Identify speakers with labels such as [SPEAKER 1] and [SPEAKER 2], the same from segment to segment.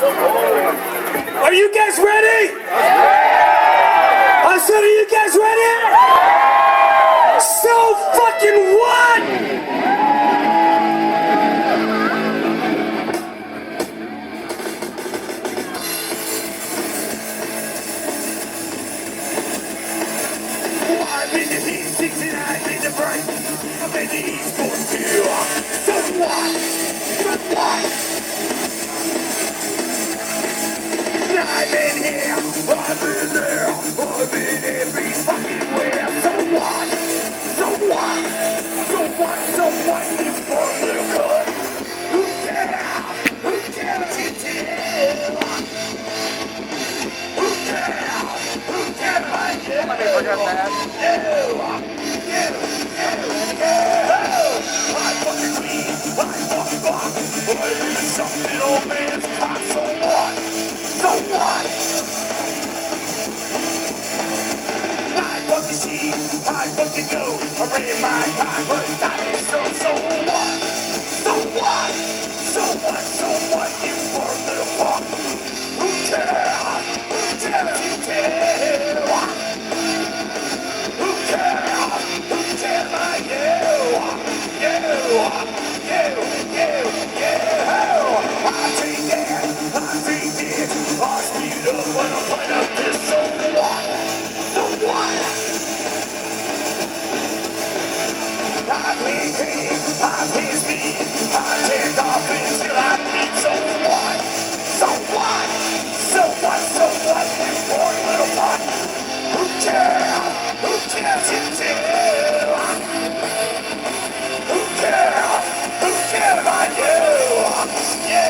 [SPEAKER 1] Are you guys ready? I said, are you guys ready? So fucking what? I'm in the heat, 69 in the break. I'm in the East Coast too. So what? So what? I'm in here, I'm in there, I'm in every fucking where. So what? So what? So what? So what? You poor little cunt. Who cares? Who cares what you did? Who cares? Who cares about you?
[SPEAKER 2] Let me forget that.
[SPEAKER 1] I fucking clean, I fucking fuck. I need something old man's cock. So what? So what? I fucking see, I fucking go. I ran my cock, but that is so what? So what? So what? So what? You poor little fuck. Who cares? Who cares? You care? Who cares? Who cares about you? You. I take that. I speed up when I find out this. So what? So what? I play green, I play speed, I take off until I bleed. So what? So what? So what? So what? You poor little fuck. Who cares? Who cares? You do? Who cares? Who cares about you? You.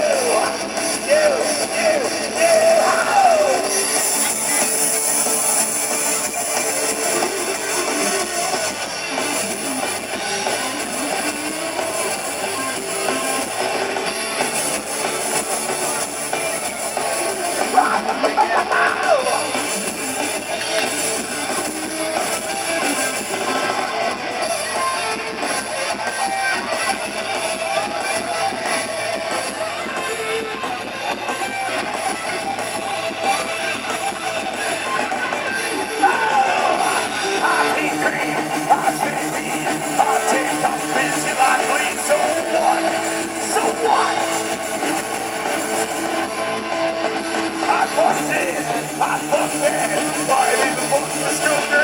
[SPEAKER 1] I fucked it, why did the fuck the stroker